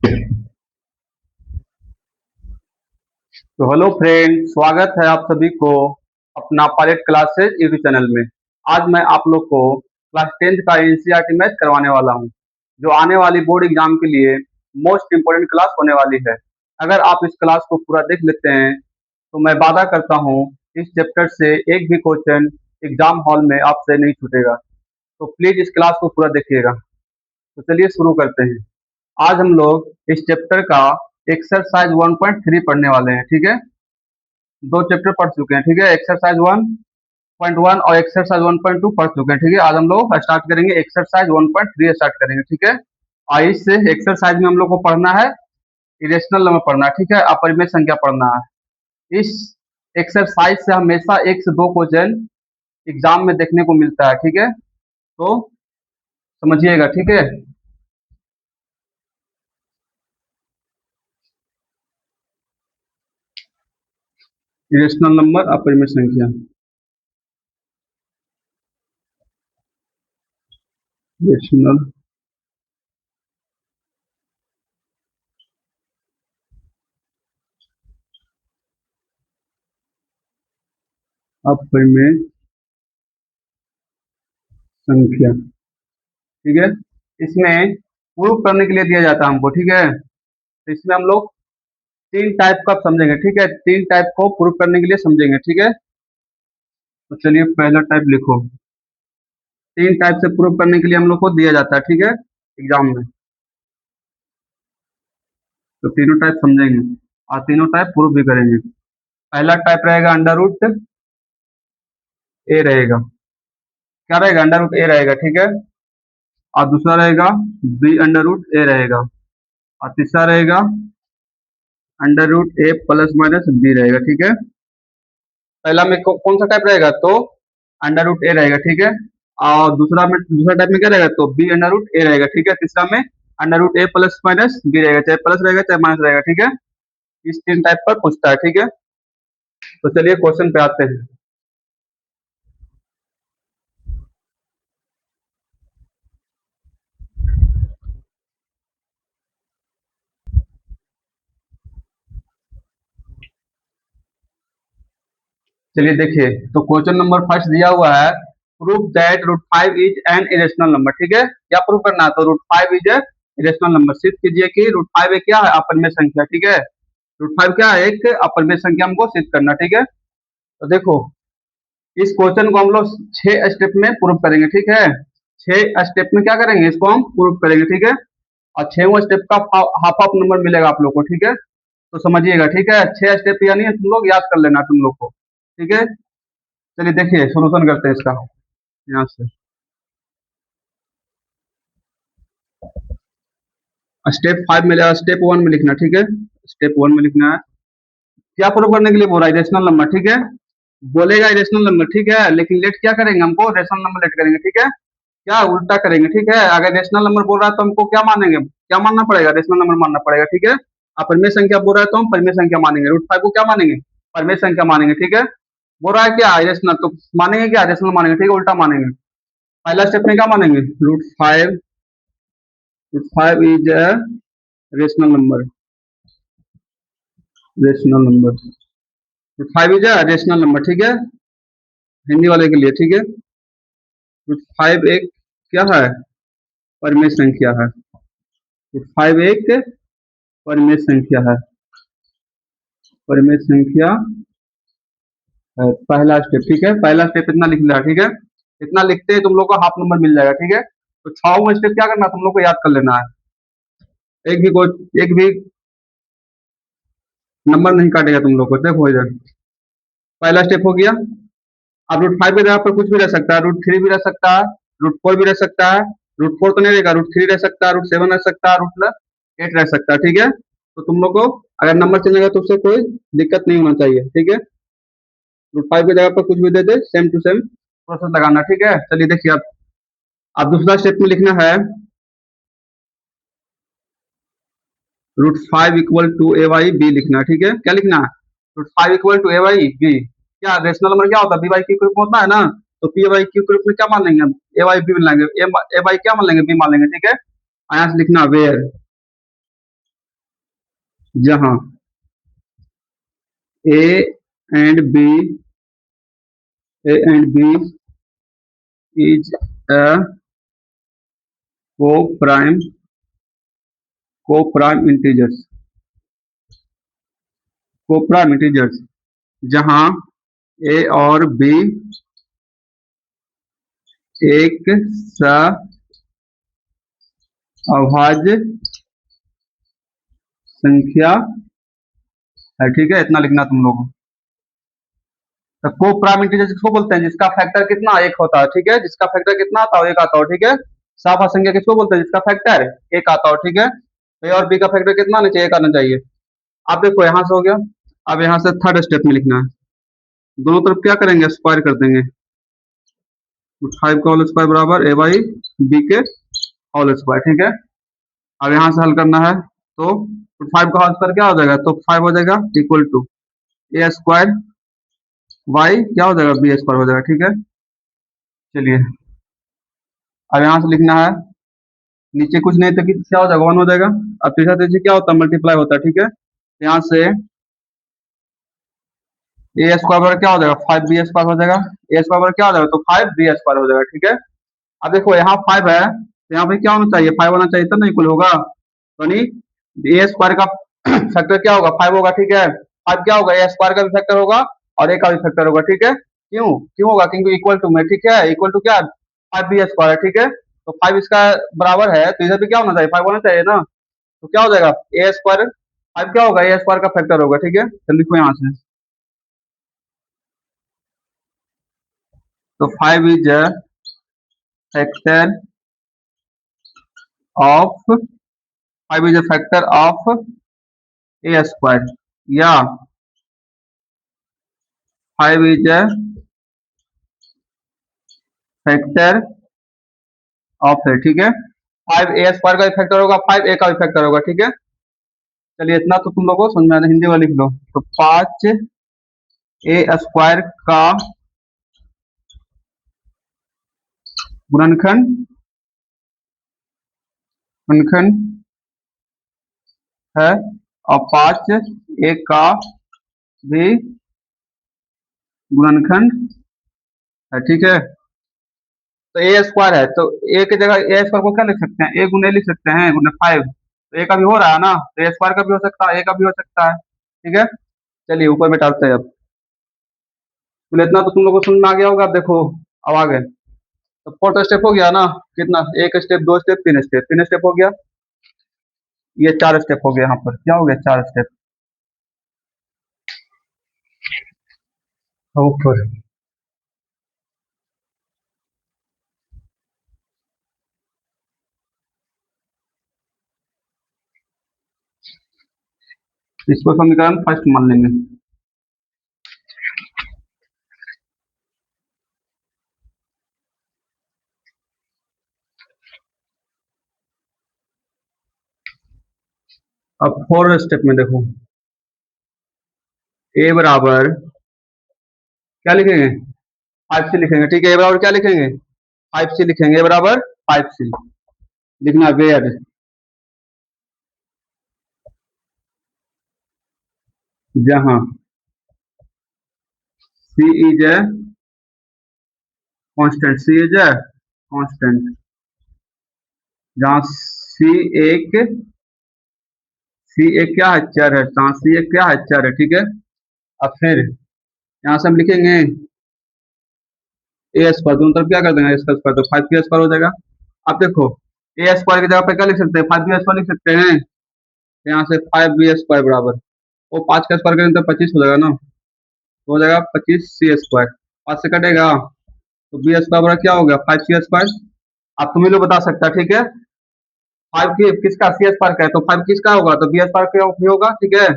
तो hello friend, स्वागत है आप सभी को अपना पायलट क्लासेस यूट्यूब चैनल में। आज मैं आप लोग को क्लास 10th का एनसीईआरटी मैथ करवाने वाला हूं, जो आने वाली बोर्ड एग्जाम के लिए मोस्ट इम्पोर्टेंट क्लास होने वाली है। अगर आप इस क्लास को पूरा देख लेते हैं तो मैं वादा करता हूं इस चैप्टर से एक भी क्वेश्चन एग्जाम हॉल में आपसे नहीं छूटेगा। तो प्लीज इस क्लास को पूरा देखिएगा। तो चलिए शुरू करते हैं। आज हम लोग इस चैप्टर का एक्सरसाइज 1.3 पढ़ने वाले हैं, ठीक है। दो चैप्टर पढ़ चुके हैं, ठीक है। एक्सरसाइज 1.1 और एक्सरसाइज 1.2 पढ़ चुके हैं, ठीक है। आज हम लोग स्टार्ट करेंगे एक्सरसाइज 1.3 स्टार्ट करेंगे, ठीक है। और इस एक्सरसाइज में हम लोग को पढ़ना है इरेशनल नंबर पढ़ना है, ठीक है। अपरिमेय संख्या पढ़ना है। इस एक्सरसाइज से हमेशा एक से दो क्वेश्चन एग्जाम में देखने को मिलता है, ठीक है। तो समझिएगा, ठीक है। इरेशनल नंबर अपरिमेय संख्या, इरेशनल अपरिमेय संख्या, ठीक है। इसमें प्रूफ करने के लिए दिया जाता है हमको, ठीक है। तो इसमें हम लोग तीन टाइप का समझेंगे, ठीक है। तीन टाइप को प्रूफ करने के लिए समझेंगे, ठीक है। तो चलिए पहला टाइप लिखो। तीन टाइप से प्रूफ करने के लिए हम लोग को दिया जाता है, ठीक है, एग्जाम में। तो तीनों टाइप समझेंगे और तीनों टाइप प्रूफ भी करेंगे। पहला टाइप रहेगा अंडर रूट ए रहेगा। क्या रहेगा? अंडर रूट ए रहेगा, ठीक है। और दूसरा रहेगा बी अंडर रूट ए रहेगा। और तीसरा रहेगा अंडर रूट ए प्लस माइनस बी रहेगा, ठीक है। पहला में कौन सा टाइप रहेगा? तो अंडर रूट ए रहेगा, ठीक है। और दूसरा टाइप में क्या रहेगा? तो बी अंडर रूट ए रहेगा, ठीक है। तीसरा में अंडर रूट ए प्लस माइनस बी रहेगा, चाहे प्लस रहेगा चाहे माइनस रहेगा, ठीक है। इस तीन टाइप पर पूछता है, ठीक है। तो चलिए क्वेश्चन पे आते हैं। चलिए देखिए, तो क्वेश्चन नंबर फर्स्ट दिया हुआ है, prove that root five is an irrational number, ठीक है। क्या प्रूव करना है? तो root five is a irrational number. सिद्ध कीजिए कि रूट फाइव एक क्या है? अपरिमेय संख्या, ठीक है। रूट फाइव क्या है? एक अपरिमेय संख्या हमको सिद्ध करना, ठीक है। तो देखो, इस क्वेश्चन को हम लोग 6 स्टेप में प्रूव करेंगे, ठीक है। 6 स्टेप में क्या करेंगे? इसको हम प्रूव करेंगे, ठीक है। और 6वां स्टेप का हाफ ऑफ नंबर मिलेगा आप लोग को, ठीक है। तो समझिएगा, ठीक है। 6 स्टेप यानी तुम लोग याद कर लेना तुम लोग को, ठीक है। चलिए देखिए, सोल्यूशन करते हैं इसका यहाँ से। स्टेप 5 में, स्टेप 1 में लिखना, ठीक है। स्टेप 1 में लिखना है, क्या प्रूव करने के लिए बोल रहा है? रेशनल नंबर, ठीक है। बोलेगा रेशनल नंबर, ठीक है, लेकिन लेट क्या करेंगे? हमको रेशनल नंबर लेट करेंगे, ठीक है। क्या उल्टा करेंगे, ठीक है। अगर रेशनल नंबर बोल रहा है तो हमको क्या मानेंगे? क्या मानना पड़ेगा? रेशनल नंबर मानना पड़ेगा, ठीक है। अब परिमेय संख्या बोल रहा है तो हम परिमेय संख्या मानेंगे। रूट फाइव को क्या मानेंगे? परिमेय संख्या मानेंगे, ठीक है। बोल रहा है क्या रेशनल, तो मानेंगे क्या? रेशनल मानेंगे, ठीक है, उल्टा मानेंगे। पहला स्टेप में क्या मानेंगे? Root five is a rational number, rational number. Root five is a rational number, ठीक है, हिंदी वाले के लिए, ठीक है। रूट फाइव एक क्या है? परिमेय संख्या है। रूट फाइव एक परिमेय संख्या है, परिमेय संख्या है। पहला स्टेप, ठीक है। पहला स्टेप इतना लिख लिया, ठीक है। इतना लिखते ही तुम लोग को हाफ नंबर मिल जाएगा, ठीक है। तो 6वां स्टेप क्या करना? तुम लोग को याद कर लेना है। एक भी नंबर नहीं काटेगा तुम लोग को। देखो इधर, पहला स्टेप हो गया। अब रूट फाइव की जगह पर कुछ भी रह सकता है। रूट थ्री भी रह सकता है, रूट फोर भी रह सकता है। रूट फोर तो नहीं रहेगा, रूट थ्री रह सकता है, रूट सेवन रह सकता है, रूट एट रह सकता है, ठीक है। तो तुम लोग को अगर नंबर चलेगा तो उससे कोई दिक्कत नहीं होना चाहिए, ठीक है। रूट फाइव की जगह पर कुछ भी दे दे, सेम टू सेम प्रोसेस लगाना, ठीक है। चलिए देखिए, अब दूसरा स्टेप में लिखना है root five equal to a by b लिखना है, ठीक है। क्या लिखना है? Root five equal to a by b. क्या रेशनल नंबर क्या होता है? बी वाई क्यू ग्रुप होता है ना। तो पी वाई क्यू ग्रुप में क्या मान लेंगे हम? ए वाई बी मान लेंगे, ए वाई क्या मान लेंगे? बी मान लेंगे, ठीक है। यहाँ से लिखना वेयर जहां a and b is a को prime integers, co prime integers, जहां ए और बी एक अभाज्य संख्या है। ठीक है, इतना लिखना तुम लोग। तो को प्राइम इंटीजर किसको बोलते हैं? जिसका फैक्टर कितना एक होता है। ठीक है, जिसका फैक्टर कितना आता है? एक आता हो। ठीक है, साफा संख्या किसको बोलते हैं? जिसका फैक्टर एक आता हो। ठीक है, ए और बी का फैक्टर कितना आना चाहिए? एक आना चाहिए। अब देखो यहां से हो गया। अब यहां से थर्ड स्टेप में लिखना है। दोनों तरफ क्या करेंगे? स्क्वायर कर देंगे। 5 का होल स्क्वायर बराबर ए बाई बी के होल स्क्वायर। ठीक है, अब यहां से हल करना है तो 5 का होल स्क्वायर क्या हो जाएगा? तो 5 हो जाएगा equal to a square by क्या हो जाएगा? बी स्क्वायर हो जाएगा। ठीक है, चलिए अब यहां से लिखना है। नीचे कुछ नहीं तो क्या हो जाएगा? 1 हो जाएगा। अब तीसरा तीसरी क्या होता है? मल्टीप्लाई होता है। ठीक है, यहाँ से ए स्क्वायर बराबर क्या हो जाएगा? 5 बी स्क्वायर हो जाएगा। ए स्क्वायर बराबर क्या हो जाएगा? तो 5 बी स्क्वायर हो जाएगा। ठीक है, अब देखो यहाँ 5 है तो यहाँ पे क्या होना चाहिए? 5 होना चाहिए तब ना इक्वल होगा। तो नहीं, ए स्क्वायर का फैक्टर क्या होगा? 5 होगा। ठीक है, 5 क्या होगा? ए स्क्वायर का भी फैक्टर होगा और ए का भी फैक्टर होगा। ठीक है, क्यों क्यों होगा? क्योंकि इक्वल टू में। ठीक है, इक्वल टू क्या? 5 बी स्क्वायर है। ठीक है, तो 5 इसका बराबर है तो इधर भी क्या होना चाहिए? 5 होना चाहिए ना। तो क्या हो जाएगा? ए स्क्वायर 5 क्या होगा? ए स्क्वायर का फैक्टर होगा। ठीक है, तो लिखो यहाँ से। तो 5 is factor of 5 is a factor of A square, या 5 इज अ फैक्टर ऑफ है। ठीक है, 5 ए स्क्वायर का भी फैक्टर होगा, 5 ए का भी फैक्टर होगा। ठीक है, चलिए इतना तो तुम लोगों को समझ में आता है। हिंदी वाला लिख लो। तो 5 ए स्क्वायर का गुणनखंड गुणनखंड है और 5 ए का भी गुणनखंड है। ठीक है, तो ए स्क्वायर है तो ए की जगह ए स्क्वायर को क्या लिख सकते हैं? ए गुने लिख सकते हैं, गुने 5। तो ए का भी हो रहा है ना, तो ए स्क्वायर का भी हो सकता है, ए का भी हो सकता है। ठीक है, चलिए ऊपर में डालते हैं अब। तो इतना तो तुम लोगों को समझ में आ गया होगा। अब देखो अब आ गए। तो फोर्थ स्टेप हो गया ना। कितना? एक स्टेप, दो स्टेप, तीन स्टेप, तीन स्टेप हो गया। ये 4 स्टेप हो गया। यहाँ पर क्या हो गया? 4 स्टेप ऊपर। इसको समीकरण फर्स्ट मान लेंगे। अब फोर्थ स्टेप में देखो, ए बराबर क्या लिखेंगे? 5 सी लिखेंगे। ठीक है, ए बराबर क्या लिखेंगे? 5 सी लिखेंगे। ए बराबर 5 सी लिखना। वेयर जहां C is a constant, C is a constant, जहां एक सी एक क्या है? चर है। जहां सी एक क्या है? चर है। ठीक है, अब फिर यहाँ से हम लिखेंगे ए स्क्वायर, दोनों तरफ क्या कर देंगे? इसका स्क्वायर, तो 5 बी स्क्वायर हो जाएगा। अब देखो ए स्क्वायर की जगह पे क्या लिख सकते हैं? 5 बी स्क्वायर लिख सकते हैं। तो यहाँ से 5 बी स्क्वायर बराबर वो 5 का स्क्वायर करेंगे तो 25 हो जाएगा ना। तो हो जाएगा 25 सी स्क्वायर। 5 से कटेगा तो बी स्क्वायर बराबर क्या हो गया? 5 सी स्क्वायर। अब तुम ही लोग बता सकता है। ठीक है, 5 की किसका? सी स्क्वायर का है तो 5 किसका होगा? तो बी स्क्वायर का भी होगा। ठीक है,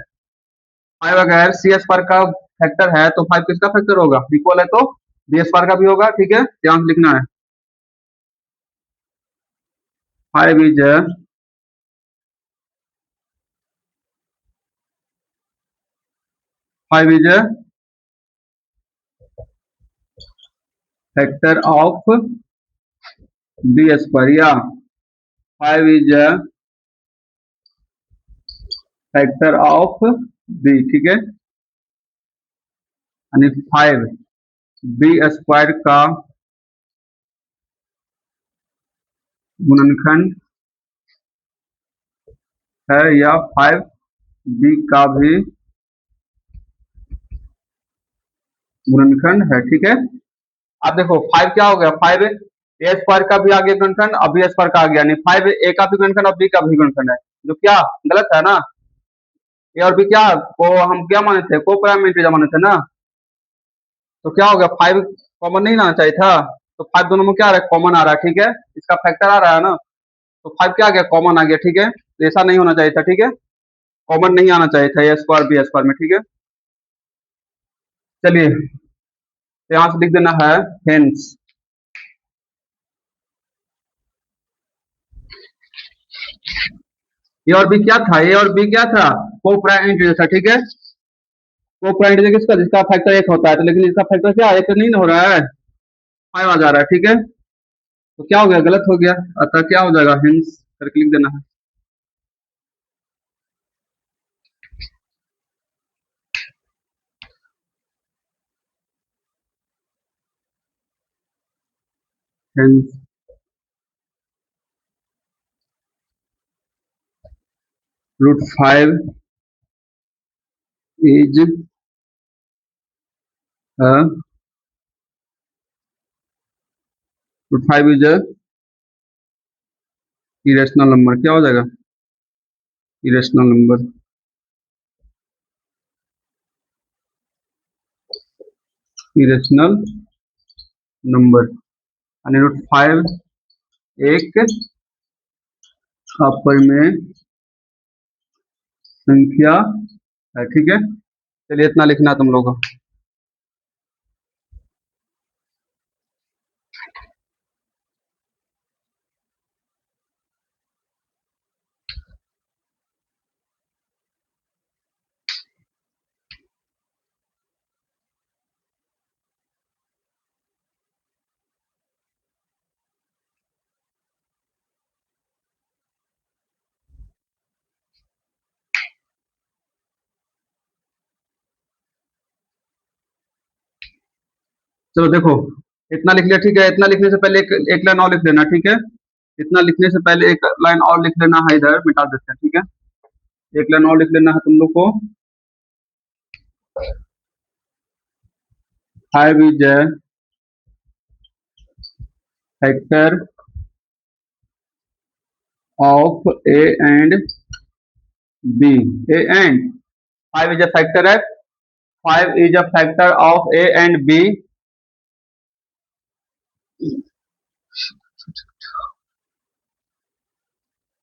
5 अगर सी स्क्वायर का फैक्टर है तो 5 किसका फैक्टर होगा? इक्वल है तो बी स्क्वायर का भी होगा। ठीक है, ध्यान से लिखना है। 5 is factor of b square, या 5 इज फैक्टर ऑफ बी, ठीक है, यानी 5 बी स्क्वायर का गुणनखंड है या 5 बी का भी गुणनखंड है, ठीक है। अब देखो 5 क्या हो गया, 5 ए स्क्वायर का भी आ गया गुणनखंड, अब बी स्क्वायर का आ गया, यानी 5 ए का भी गुणनखंड और बी का भी गुणनखंड है, जो क्या गलत है ना। ए और बी क्या को हम क्या माने थे, को प्राइम इंटीजर माने थे ना, तो क्या हो गया 5 कॉमन नहीं लाना चाहिए था, तो 5 दोनों में क्या आ रहा है, कॉमन आ रहा है, ठीक है, इसका फैक्टर आ रहा है ना, तो 5 क्या आ गया, कॉमन आ गया, ठीक है, तो ऐसा नहीं होना चाहिए था, ठीक है, कॉमन नहीं आना चाहिए था ए स्क्वायर बी स्क्वायर में, ठीक है। चलिए तो यहां से लिख देना है हेंस, ए और बी क्या था, ए और बी क्या था, को प्राइम इंटीजर था, ठीक है, को प्राइम इंटीजर किसका, जिसका फैक्टर एक होता है, तो लेकिन इसका फैक्टर क्या एक नहीं हो रहा है, 5 आ जा रहा है, ठीक है, तो क्या हो गया, गलत हो गया, अतः क्या हो जाएगा, हेंस करके लिख देना है। Hence √5 is √5 is irrational number, क्या हो जाएगा, इरेशनल नंबर, इरेशनल नंबर, यानी √5 एक अपरिमेय संख्या है, ठीक है। चलिए इतना लिखना तुम लोगों को। चलो देखो इतना लिख लिया, ठीक है, इतना लिखने से पहले एक लाइन और लिख लेना, ठीक है, इतना लिखने से पहले एक लाइन और लिख लेना है, इधर मिटा देते हैं, ठीक है, एक लाइन और लिख लेना है तुम लोग को, 5 is factor of a and b, a and 5 is a factor है, 5 is a factor of a and b,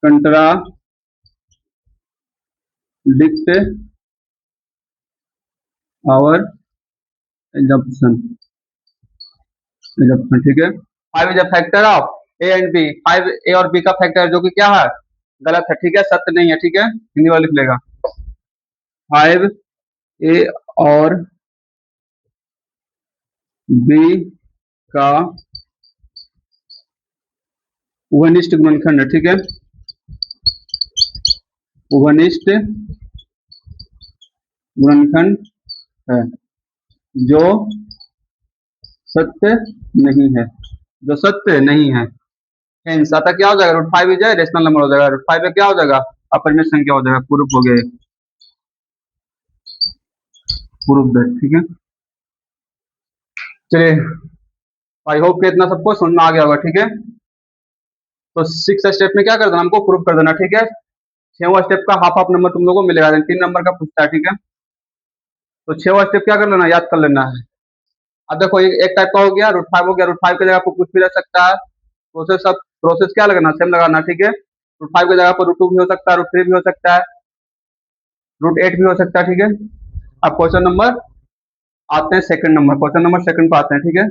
contradict our assumption, ठीक है, 5 is a factor of a and b, 5 a और बी का फैक्टर है, जो कि क्या है, गलत है, ठीक है, सत्य नहीं है, ठीक है, हिंदी वाला लिख लेगा, 5 ए और बी का उभयनिष्ठ गुणनखंड है, ठीक है, उभयनिष्ठ गुणनखंड है, जो सत्य नहीं है, जो सत्य नहीं है, हेंस अतः क्या हो जाएगा, √5 इज रेशनल नंबर हो जाएगा, √5 में क्या हो जाएगा, अपरिमेय संख्या हो जाएगा, प्रूफ हो गया, प्रूफ दैट, ठीक है। चलिए आई होप कि इतना सबको समझ में आ गया होगा, ठीक है, तो 6 स्टेप में क्या कर देना, हमको प्रूफ कर देना, ठीक है, 6वां स्टेप का हाफ हाफ नंबर तुम लोगों को मिलेगा, 3 नंबर का पूछता है, ठीक है, तो 6वां स्टेप क्या कर लेना, याद कर लेना है। अब देखो एक टाइप का हो गया, √5 हो गया, √5 की जगह पर कुछ भी रह सकता है, प्रोसेस सब प्रोसेस क्या लगाना, सेम लगाना, ठीक है, √5 की जगह पर √2 भी हो सकता है, √3 भी हो सकता है, √8 भी हो सकता है, ठीक है। अब क्वेश्चन नंबर आते हैं second number, question number second पे आते हैं, ठीक है।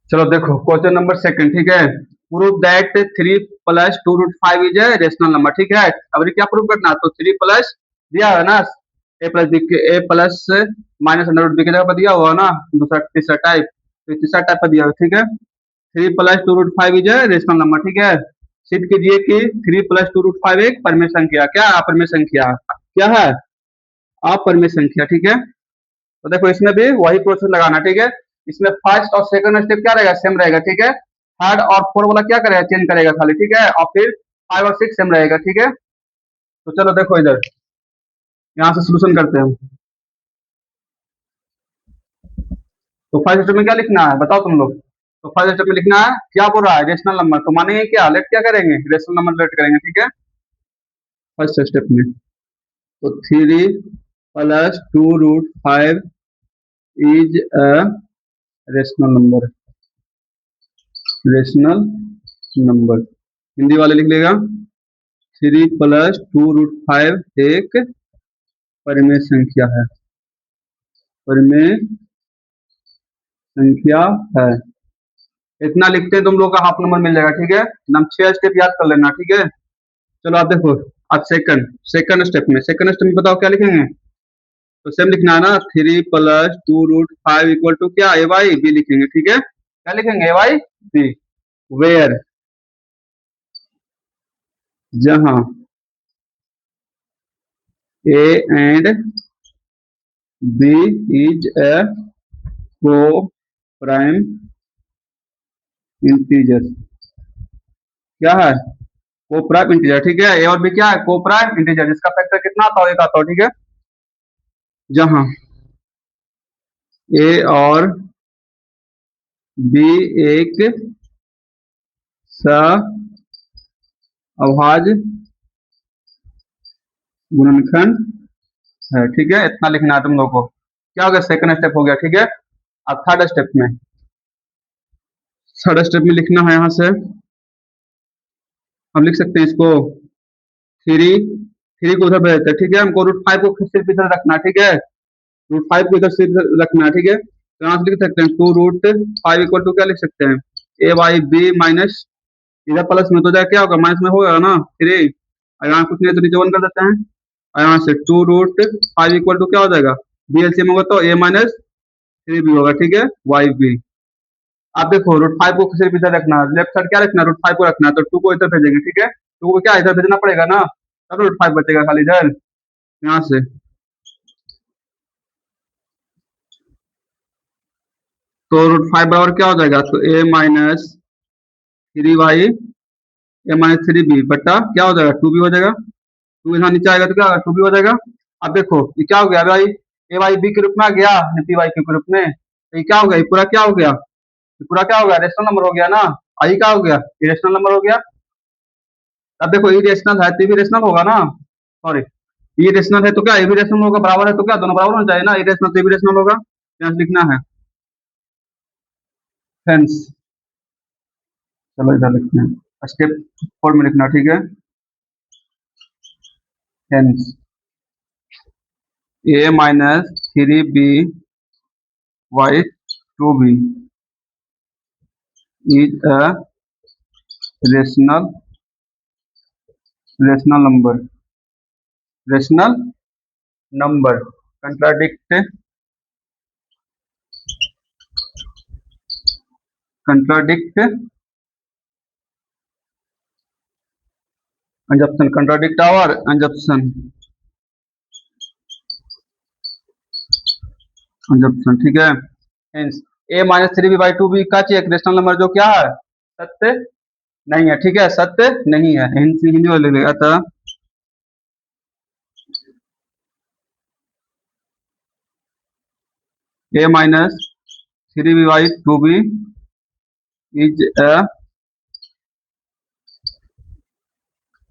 चलो देखो क्वेश्चन नंबर सेकंड, ठीक है, prove that 3 + 2 √5 is a rational number, ठीक है, अब ये क्या प्रूव करना है, तो 3 प्लस दिया है ना, ए प्लस बी के A plus minus under root B की जगह पर दिया हुआ ना, दूसरा तीसरा टाइप, तो तीसरा टाइप का दिया हुआ, ठीक है। 3 + 2√5 इज ए रेशनल नंबर, ठीक है। सिद्ध कीजिए कि 3 + 2√5 एक परिमेय संख्या, क्या अपरिमेय संख्या, क्या है अपरिमेय संख्या, ठीक है। तो देखो इसमें भी वही प्रोसेस लगाना, ठीक है। इसमें फर्स्ट और सेकंड स्टेप क्या रहेगा, सेम रहेगा, ठीक है। थर्ड और फोर्थ वाला क्या करेगा, चेंज करेगा खाली, ठीक है। और फिर 5 और 6 सेम रहेगा, ठीक है। तो चलो देखो इधर, यहाँ से सोल्यूशन करते हैं। तो फर्स्ट स्टेप में क्या लिखना है बताओ तुम लोग। तो फर्स्ट स्टेप में लिखना है, क्या बोल रहा है, रेशनल नंबर। तो मानेंगे क्या, लेट क्या करेंगे, रेशनल नंबर लेट करेंगे, ठीक है। फर्स्ट स्टेप में तो 3 + 2√5 is a rational number, rational number Hindi वाले लिख लेगा 3 + 2√5 एक परिमेय संख्या है, परिमेय संख्या है। इतना लिखते हैं तुम लोग का हाफ नंबर मिल जाएगा, ठीक है। हम 6 स्टेप याद कर लेना, ठीक है। चलो आप देखो, अब सेकंड स्टेप में बताओ क्या लिखेंगे। तो सेम लिखना है ना, 3 + 2√5 इक्वल टू क्या, ए बाई बी लिखेंगे, ठीक है। क्या लिखेंगे, ए बाई बी। वेयर जहां a and b is a coprime integer, क्या है, को प्राइम इंटीजर, ठीक है। ए और बी क्या है, को प्राइम इंटीजर, जिसका फैक्टर कितना आता है, एक आता है, ठीक है। जहां ए और बी एक अभाज्य गुणनखंड है, ठीक है। इतना लिखना है तुम लोग को। क्या हो गया, सेकंड स्टेप हो गया, ठीक है। अब थर्ड स्टेप में लिखना है, यहां से हम लिख सकते हैं इसको, थ्री थ्री को उधर भेज देते हैं, ठीक है। हमको √5 को सिर्फ इधर रखना है, ठीक है। √5 को इधर सिर्फ रखना है, ठीक है। तो यहाँ से लिख सकते हैं 2√5 इक्वल टू क्या लिख सकते हैं, ए बाई बी माइनस, इधर प्लस में तो जाए क्या होगा, माइनस में होगा ना 3, और यहाँ कुछ नहीं तो नीचे 1 कर देते हैं। और यहाँ से 2√5 इक्वल टू क्या हो जाएगा, बी एलसीएम होगा तो a - 3b होगा, ठीक है, वाई बी। आप देखो √5 को सिर्फ इधर रखना है, लेफ्ट साइड क्या रखना है, √5 को रखना है, तो 2 को इधर भेजेंगे, ठीक है। 2 को क्या इधर भेजना पड़ेगा ना, तब √5 बचेगा खाली इधर, यहाँ से। तो √5 बराबर क्या हो जाएगा, तो a - 3 बटा क्या हो जाएगा, 2b हो जाएगा। 2 यहाँ नीचे आएगा तो क्या होगा, 2b हो जाएगा। अब देखो ये क्या हो गया भाई, ए वाई बी के रूप में आ गया, पी वाई के रूप में, तो ये क्या हो गया, ये पूरा क्या हो गया, ये पूरा क्या हो गया, रेशनल नंबर हो गया ना। आई क्या हो गया, इरेशनल नंबर हो गया। अब देखो इरेशनल है तो भी रेशनल होगा ना, सॉरी, ये रेशनल है तो क्या, ये भी रेशनल होगा, बराबर है तो क्या, दोनों बराबर होना चाहिए ना, इरेशनल तो ये भी रेशनल होगा। यहाँ लिखना है हेंस, चलो इधर लिखते हैं, स्टेप 4 में लिखना, ठीक है। Hence a - 3b y 2b is a rational number, rational number contradict conjunction, contradict our conjunction, ठीक है। Hence a - 3b/2b का एक रेशनल नंबर जो क्या है, सत्य नहीं है, ठीक है, सत्य नहीं है। हिंदी वाले लिखेगा, अतः a - 3b/2b is a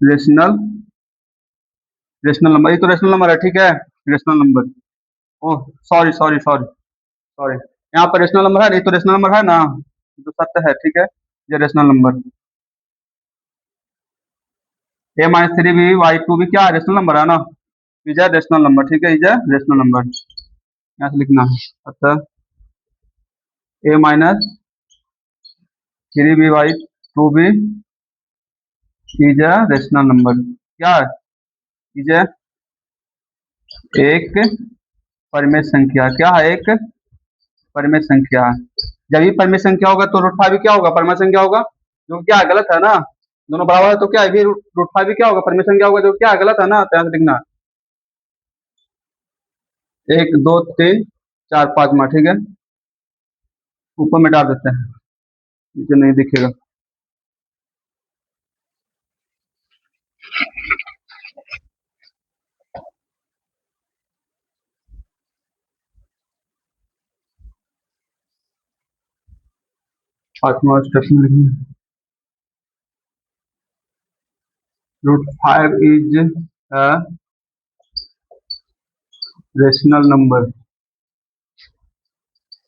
rational number, ये तो रेशनल नंबर है, ठीक है, rational number. Oh sorry sorry sorry sorry, यहाँ पर रेशनल नंबर है, ये तो रेशनल नंबर है ना, ये तो सत्य है, ठीक है। ये रेशनल नंबर a - 3b/2b क्या है, रेशनल नंबर है ना, इज अ रेशनल नंबर, ठीक है, इज अ रेशनल नंबर, यहाँ से लिखना है। अतः a - 3b/2b is a rational number, क्या है, इज अ एक परिमेय संख्या, क्या है, एक परिमेय संख्या है, जब भी परमेय संख्या होगा तो रूट 5 क्या होगा, परमेय संख्या होगा, जो क्या है गलत है ना, दोनों बराबर है तो क्या है, भी रूट 5 क्या होगा, परमेय संख्या होगा, जो क्या है गलत है ना, ध्यान से लिखना। 1 2 3 4 5 में, ठीक है, ऊपर में डाल देते हैं, नीचे नहीं दिखेगा। पांचवा स्टेप में लिखना, root 5 is a rational number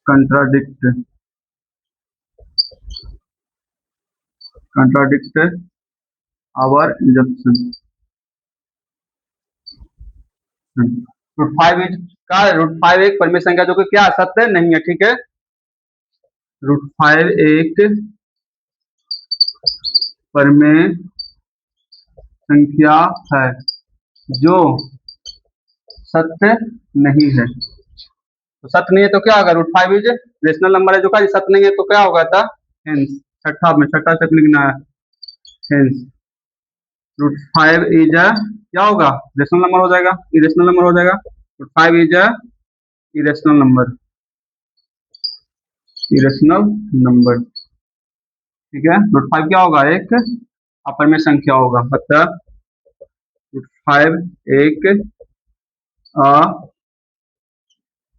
contradict our assumption. Root 5 is का, रूट 5 एक परमेय संख्या जो कि क्या सत्य नहीं है, ठीक है, रूट 5 एक परमेय संख्या है जो सत्य नहीं है। तो सत्य नहीं है तो क्या होगा, रूट 5 इज रेशनल नंबर है जो क्या सत्य नहीं है, तो क्या होगा था, हेंस। छठा में छठा स्टेप लिखना है, हेंस रूट 5 इज अ क्या होगा, रेशनल नंबर हो जाएगा, इरेशनल नंबर हो जाएगा, root 5 is a irrational number, irrational number, ठीक है। रूट 5 क्या होगा, एक अपरमेय संख्या होगा, अतः रूट 5 एक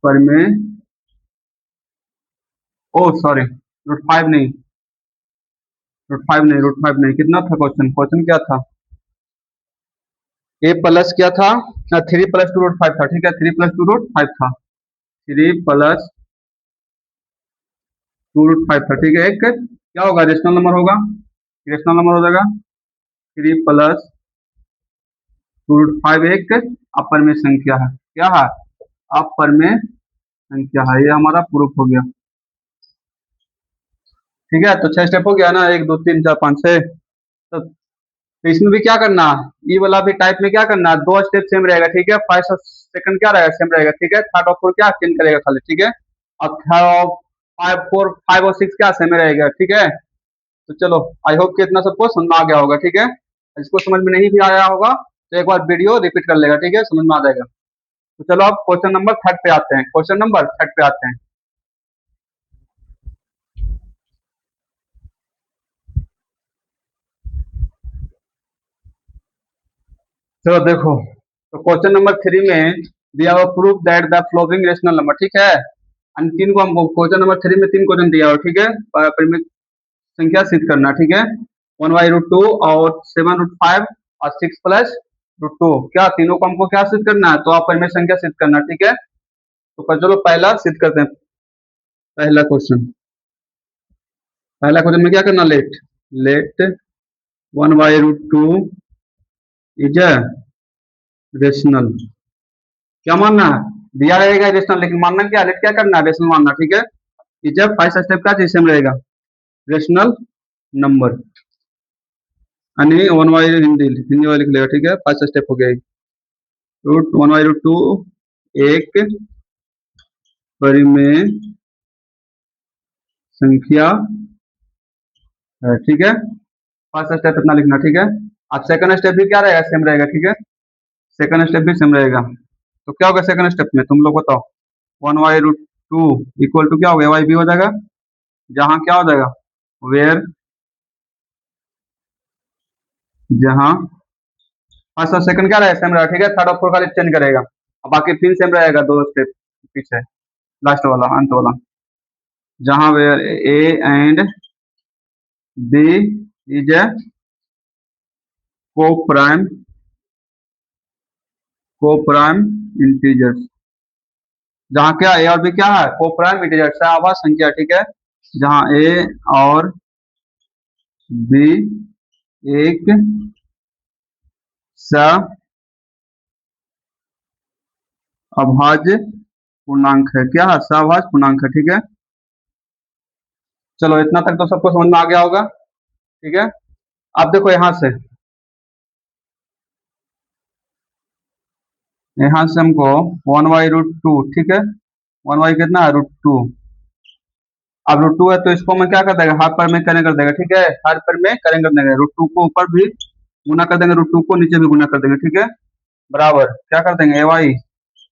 अपरमेय, ओ सॉरी, रूट 5 नहीं, रूट 5 नहीं, कितना था क्वेश्चन, क्वेश्चन क्या था, ए प्लस क्या था, 3 + 2 √5 था, ठीक है, 3 + 2 √5 था, 3 + 2 √5 था, ठीक है। एक क्या होगा, रेशनल नंबर होगा, रेशनल नंबर हो जाएगा, 3 + 2 √5 एक अपर में संख्या है, क्या है, अपर में संख्या है, ये हमारा प्रूफ हो गया, ठीक है। तो 6 स्टेप हो गया ना, 1 2 3 4 5 6। तो इसमें भी क्या करना, ई वाला भी टाइप में क्या करना, दो स्टेप सेम रहेगा, ठीक है, फर्स्ट और सेकंड क्या रहेगा, सेम रहेगा, ठीक है, थर्ड और फोर्थ क्या चेंज करेगा खाली, ठीक है, और थर्ड और 5 4 5 और 6 क्या सेम रहेगा, ठीक है। तो चलो, आई होप कि इतना सबको समझ में आ गया होगा, ठीक है। इसको समझ में नहीं भी आया होगा तो एक बार वीडियो रिपीट कर लेगा, ठीक है, समझ में आ जाएगा। तो चलो अब क्वेश्चन नंबर थर्ड पे आते हैं, क्वेश्चन नंबर थर्ड पे आते हैं। चलो देखो, तो क्वेश्चन नंबर 3 में दिया हुआ proof that the flowing rational number, ठीक है, तीन को हम क्वेश्चन नंबर 3 में 3 क्वेश्चन दिया हुआ, ठीक है, परिमित संख्या सिद्ध करना, ठीक है, 1/√2 और 7√5 और 6 + √2, क्या तीनों को हमको क्या सिद्ध करना है, तो आप परिमित संख्या सिद्ध करना, ठीक है। तो चलो पहला सिद्ध करते हैं, पहला क्वेश्चन, पहला क्वेश्चन में क्या करना, let let 1/√2 is a rational, क्या मानना है, दिया रहेगा रेशनल, लेकिन मानना क्या, लेट क्या करना है, रेशनल मानना, ठीक है। इज अ फर्स्ट स्टेप का चीज सेम रहेगा, रेशनल नंबर, यानी 1 हिंदी हिंदी वाले लिख लेगा, ठीक है, फर्स्ट स्टेप हो गया, रूट 1/√2 एक परिमेय संख्या है, ठीक है, फर्स्ट स्टेप इतना लिखना, ठीक है। अब सेकंड स्टेप भी क्या रहेगा, सेम रहेगा, ठीक है, सेकंड स्टेप भी सेम रहेगा। तो क्या होगा सेकंड स्टेप में, तुम लोग बताओ, 1/√2 इक्वल टू क्या हो गया, वाई बी हो जाएगा, जहां क्या हो जाएगा, वेयर, जहां फर्स्ट और सेकंड क्या रहेगा, सेम रहेगा, ठीक है, थर्ड और फोर्थ खाली चेंज करेगा, अब बाकी तीन सेम रहेगा, दो स्टेप पीछे, लास्ट वाला अंत वाला, जहां where a and b is a को प्राइम इंटीजर्स, जहां क्या ए और बी क्या है, को प्राइम इंटीजर सहाभाज्य संख्या, ठीक है, जहां ए और बी एक अभाज्य पूर्णांक है, क्या है, सभाज्य पूर्णांक है, ठीक है। चलो इतना तक तो सबको समझ में आ गया होगा, ठीक है। अब देखो यहाँ से हमको 1/√2, ठीक है, 1 कितना है, √2, अब रूट टू है तो इसको मैं क्या कर देगा, हाफ पर में करें कर देगा, ठीक है, हर पर में करें कर देंगे, रूट टू को ऊपर भी गुना कर देंगे, रूट टू को नीचे भी गुना कर देंगे, ठीक है, बराबर क्या कर देंगे ए वाई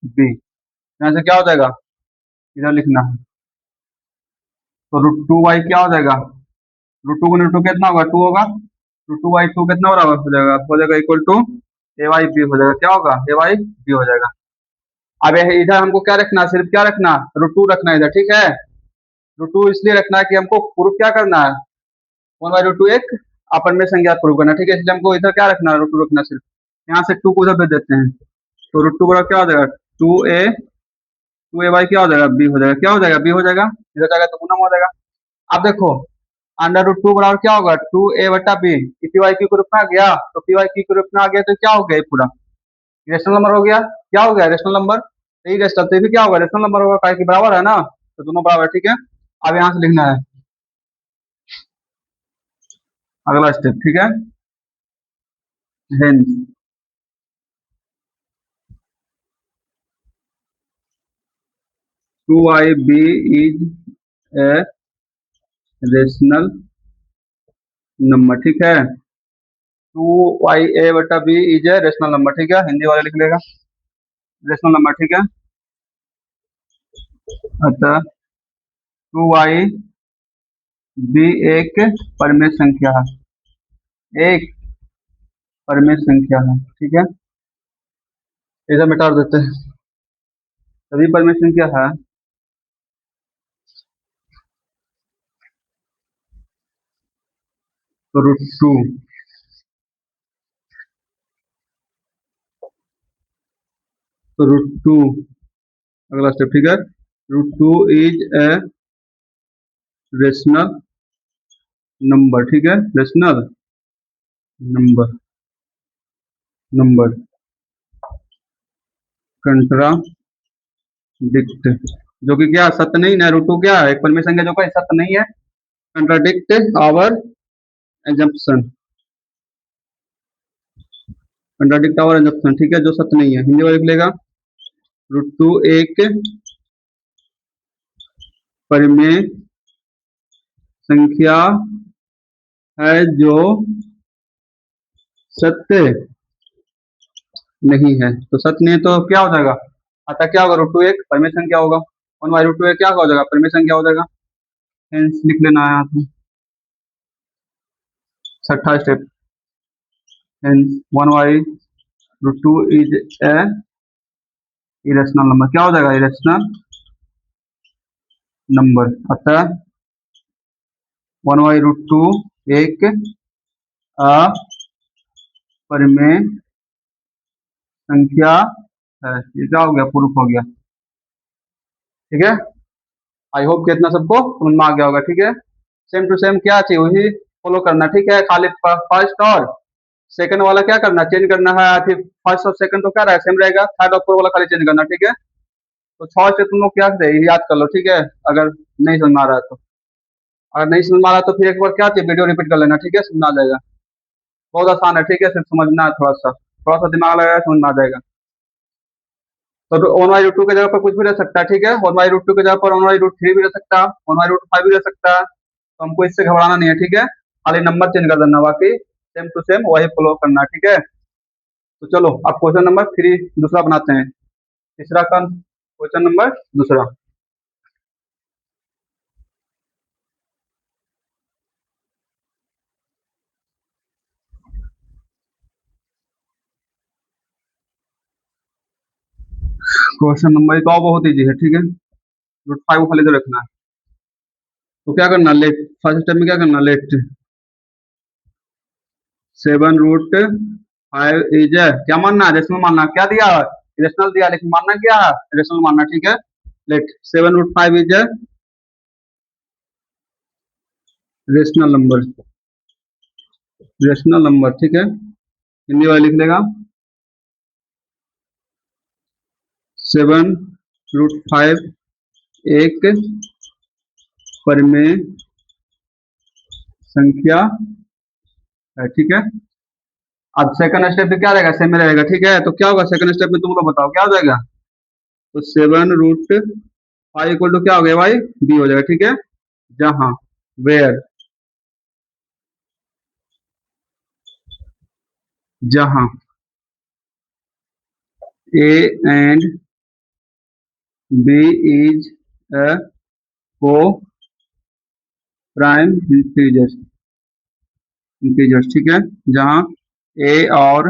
बी, यहाँ से क्या हो जाएगा, इधर लिखना है, तो रूट टू वाई क्या हो जाएगा, रूट टू को रूट टू कितना होगा, टू होगा, रूट टू वाई टू कितना बराबर हो जाएगा equal to a by b हो जाएगा, क्या होगा ए वाई बी हो जाएगा। अब इधर हमको क्या रखना है, सिर्फ क्या रखना, रूट टू रखना है इधर, ठीक है, रूट टू इसलिए रखना है कि हमको प्रूफ क्या करना है, वन बाई रूट टू एक अपन में संख्या प्रूव करना, ठीक है, इसलिए हमको इधर क्या रखना है, रूट टू रखना सिर्फ, यहाँ से टू को उधर भेज देते हैं, तो रूट टू बराबर क्या हो जाएगा, टू ए वाई क्या हो जाएगा, बी हो जाएगा, क्या हो जाएगा, बी हो जाएगा, इधर जाएगा तो गुना हो जाएगा। अब देखो अंडर रूट टू बराबर क्या होगा, टू ए बटा बी, पी वाई क्यू के रूप में आ गया, तो पी वाई क्यू के रूप में आ गया तो क्या हो गया, ये पूरा रेशनल नंबर हो गया, क्या हो गया रेशनल नंबर, तो ये रेशनल तो ये भी क्या होगा रेशनल नंबर होगा, काय कि बराबर है ना, तो दोनों बराबर है, ठीक है। अब यहाँ से लिखना है अगला स्टेप, ठीक है, hence two I b is a rational number, ठीक है, टू वाई ए बटा b is a rational number, ठीक है, हिंदी वाले लिख लेगा रेशनल नंबर, ठीक है, अतः टू वाई बी एक परमेय संख्या है, एक परमेय संख्या है, ठीक है, इसे मिटा देते हैं, सभी परमेय संख्या है, तो रूट टू, तो रूट टू अगला स्टेप, ठीक है, root two is a rational number, ठीक है, रेशनल नंबर, नंबर कंट्राडिक्ट, जो कि क्या सत्य नहीं है, रूट टू क्या है, एक परमेय संख्या जो कि सत्य नहीं है, contradict our assumption, contradict our assumption, ठीक है, जो सत्य नहीं है, हिंदी वाले लिख लेगा रूट टू एक परिमेय संख्या है जो सत्य नहीं है, तो सत्य नहीं है तो क्या हो जाएगा, अतः क्या होगा, रूट टू एक परिमेय संख्या होगा, वन बाई रूट टू एक क्या हो जाएगा, परिमेय संख्या हो जाएगा, हेंस लिख लेना है यहाँ पे, छठा step, hence one by root two is a irrational number, क्या हो जाएगा इरेशनल नंबर, अतः वन बाई रूट टू एक अपरिमेय संख्या है, ये क्या हो गया, प्रूफ हो गया, ठीक है, आई होप कि इतना सबको समझ में आ गया होगा, ठीक है, सेम टू सेम क्या चाहिए वही फॉलो करना, ठीक है, खाली फर्स्ट और सेकंड वाला क्या करना, चेंज करना है, फिर फर्स्ट और सेकंड तो क्या रहेगा सेम रहेगा, थर्ड और फोर्थ वाला खाली चेंज करना, ठीक है, तो छह से तुम लोग क्या चाहिए याद कर लो, ठीक है, अगर नहीं समझ में आ रहा है तो, अगर नहीं समझ में आ रहा है तो फिर एक बार क्या चाहिए वीडियो रिपीट कर लेना, ठीक है, समझ में आ जाएगा, बहुत आसान है, ठीक है, सिर्फ समझना है, थोड़ा सा दिमाग लगाया समझ में आ जाएगा, तो वन बाई रूट टू की जगह पर कुछ भी रह सकता है, ठीक है, वन बाई रूट टू की जगह पर वन बाई रूट थ्री भी रह सकता है, वन बाई रूट फाइव भी रह सकता है, तो हमको इससे घबराना नहीं है, ठीक है, खाली नंबर चेंज कर देना, बाकी सेम टू सेम वही फॉलो करना, ठीक है, तो चलो अब क्वेश्चन नंबर थ्री दूसरा बनाते हैं, तीसरा का क्वेश्चन नंबर दूसरा, क्वेश्चन नंबर तो बहुत इजी है, ठीक है, रूट फाइव खाली तो रखना है, तो क्या करना, लेट फर्स्ट स्टेप में क्या करना, let seven root five is क्या मानना है, रेशनल मानना, क्या दिया रेशनल दिया, लेकिन मानना क्या है रेशनल मानना, ठीक है, let seven root five is rational number, rational number, ठीक है, हिंदी वाला लिख लेगा सेवन रूट फाइव एक परिमेय संख्या है, ठीक है, अब सेकंड स्टेप में क्या रहेगा, सेम में रहेगा, ठीक है, तो क्या होगा सेकंड स्टेप में, तुम लोग बताओ क्या हो जाएगा, तो seven root five equal to क्या हो गया भाई बी हो जाएगा, ठीक है, जहां, वेयर, जहां a and b is a को प्राइम इंटीजर्स, ठीक है। जहां ए और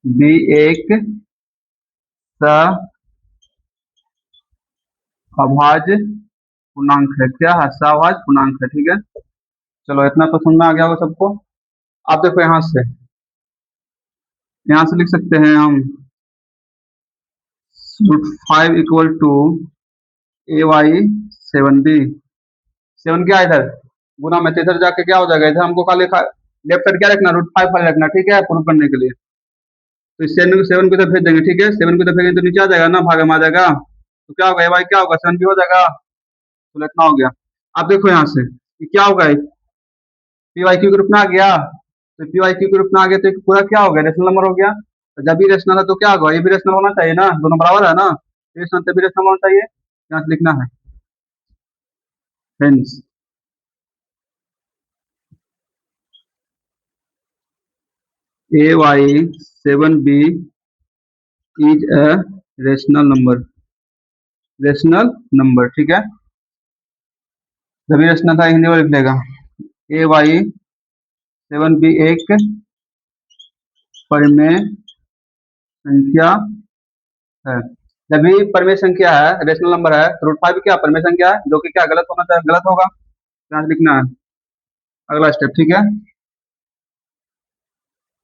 बी एक अभाज्य पूर्णांक है। क्या है? सभाज्य पूर्णांक है, ठीक है। चलो इतना तो समझ में आ गया होगा सबको। आप देखो यहाँ से लिख सकते हैं हम √5 equal to a by 7b। 7 क्या है इधर? गुना में, तो इधर जाके क्या हो जाएगा? इधर हमको खाली लेफ्ट साइड क्या रखना? √5 खाली रखना, ठीक है, प्रूव करने के लिए। तो इस 7 को इधर भेज देंगे, ठीक है। 7 को इधर भेजेंगे तो नीचे आ जाएगा ना, भाग में आ जाएगा। तो क्या होगा? ए वाई क्या होगा? 7b हो जाएगा। तो इतना हो गया। अब देखो यहाँ से कि क्या होगा, पी वाई क्यू के रूप में आ गया। तो पी वाई क्यू के रूप में आ गया तो पूरा क्या हो गया? रेशनल नंबर हो गया। तो जब भी रेशनल है तो क्या होगा? ये भी रेशनल होना चाहिए ना, दोनों बराबर है ना, रेशनल तभी रेशनल होना चाहिए। यहाँ से लिखना है hence a by 7b is a rational number, rational number, ठीक है। जब भी रेशनल था हिंदी में लिख लेगा। ए वाई 7b एक परिमेय संख्या है। जब भी परिमेय संख्या है, रेशनल नंबर है, तो √5 क्या परिमेय संख्या है, जो कि क्या गलत होना चाहिए? गलत होगा। यहाँ से लिखना है अगला स्टेप, ठीक है।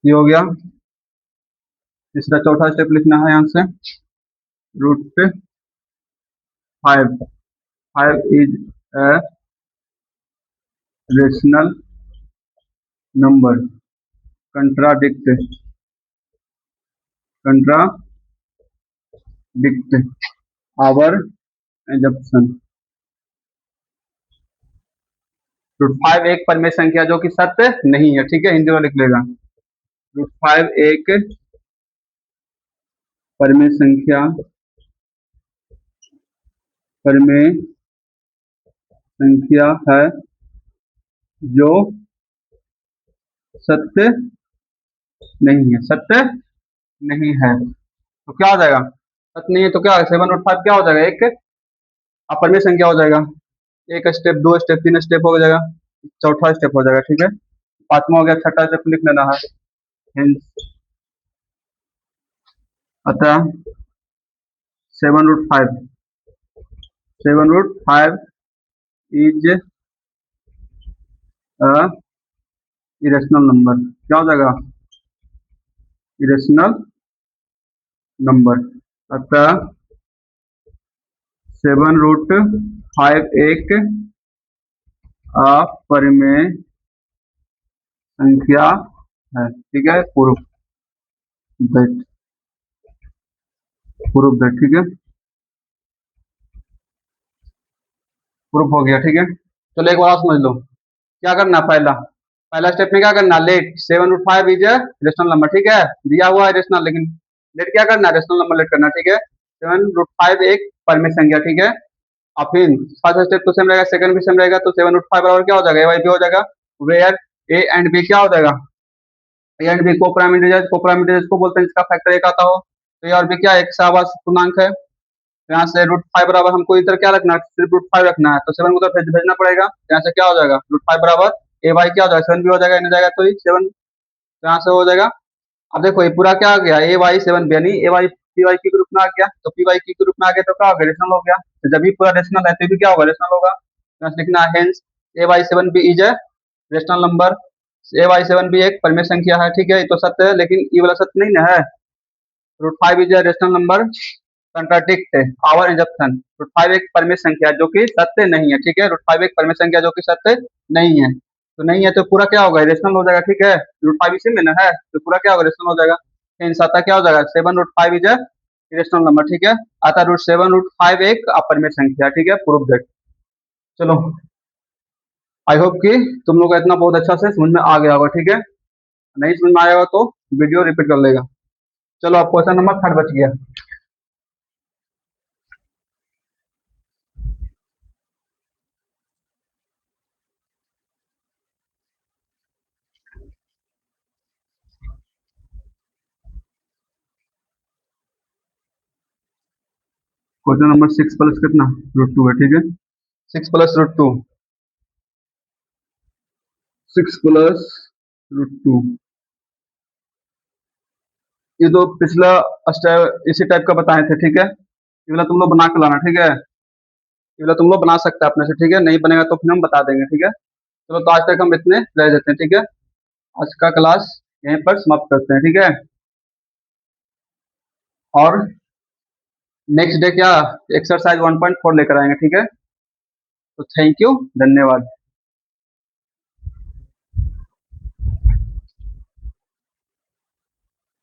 ये हो गया। तीसरा चौथा स्टेप लिखना है यहाँ से √5 is a rational number contradict our assumption. √5 एक परिमेय संख्या जो कि सत्य नहीं है, ठीक है, हिंदी में लिख लेगा। √5 एक परिमेय संख्या है जो सत्य नहीं है, सत्य नहीं है। तो क्या हो जाएगा? सत्य नहीं है तो क्या? 7√5 क्या हो जाएगा? एक अपरिमेय संख्या हो जाएगा। एक स्टेप, दो स्टेप, तीन स्टेप हो जाएगा, चौथा स्टेप हो जाएगा, ठीक है। पांचवा हो गया, छठा स्टेप लिख लेना है। Hence, अतः 7√5 इज अ इरेशनल नंबर। क्या हो जाएगा? Irrational number. अतः 7√5 एक अपरिमेय संख्या है, ठीक है। प्रूफ दैट, ठीक है, प्रूफ हो गया, ठीक है। चलो एक बार और समझ लो क्या करना। पहला स्टेप में क्या करना? लेट 7√5 इज रेशनल नंबर, ठीक है, दिया हुआ है रेशनल, लेकिन लेट क्या करना? रेशनल नंबर लेट करना, ठीक है। 7√5 एक परिमेय संख्या, ठीक है। और फिर फर्स्ट स्टेप तो सेम रहेगा, सेकंड भी सेम रहेगा। तो 7√5 बराबर क्या हो जाएगा? ए वाई बी हो जाएगा, वेयर ए एंड बी क्या हो जाएगा? ए एंड बी को प्राइम इंटीजर्स को बोलते हैं जिसका फैक्टर एक आता हो। तो ए और बी क्या एक सहवास पूर्णांक है। तो यहाँ से √5 बराबर हमको इधर क्या रखना है? सिर्फ √5 रखना है, तो 7 को उधर भेजना पड़ेगा। यहाँ से क्या हो जाएगा? √5 बराबर ए वाई क्या हो जाएगा? 7 भी हो जाएगा, नहीं जाएगा तो 7 यहाँ से हो जाएगा। अब देखो ये पूरा क्या आ गया? ए वाई 7 यानी ए वाई पी वाई के रूप में आ गया। तो पी वाई के रूप में आ गया तो क्या हो गया? रेशनल हो गया। तो जब भी पूरा रेशनल है तो भी क्या होगा? रेशनल होगा। यहाँ से लिखना है hence a by 7 b is a rational number. A by 7 b एक परिमेय संख्या है, ठीक है, ये तो सत्य है, लेकिन ये वाला सत्य नहीं ना है। √5 is a rational number contradict our assumption. √5 एक परिमेय संख्या जो कि सत्य नहीं है, ठीक है। √5 एक परिमेय संख्या जो कि सत्य नहीं है। तो नहीं है तो पूरा क्या होगा? रेशनल हो जाएगा, ठीक है। √5 इसी में ना है तो पूरा क्या होगा? रेशनल हो जाएगा। हेंस आता क्या हो जाएगा? 7√5 इज अ रेशनल नंबर, ठीक है। आता √7 √5 एक अपरिमेय संख्या, ठीक है, प्रूफ दैट। चलो आई होप कि तुम लोग को इतना बहुत अच्छा से समझ में आ गया होगा, ठीक है। नहीं समझ में आया होगा तो वीडियो रिपीट कर लेगा। चलो अब क्वेश्चन नंबर 3 बच गया। क्वेश्चन नंबर 6 प्लस कितना √2 है, ठीक है। 6 प्लस √2, 6 प्लस √2, ये तो पिछला स्टेप इसी टाइप का बताए थे, ठीक है। ये वाला तुम लोग बना के लाना, ठीक है। ये वाला तुम लोग बना सकते हैं अपने से, ठीक है। नहीं बनेगा तो फिर हम बता देंगे, ठीक है। चलो तो आज तक हम इतने रह जाते हैं, ठीक है। आज का क्लास यहीं पर समाप्त करते हैं, ठीक है। और नेक्स्ट डे क्या एक्सरसाइज 1.4 लेकर आएंगे, ठीक है। तो थैंक यू, धन्यवाद।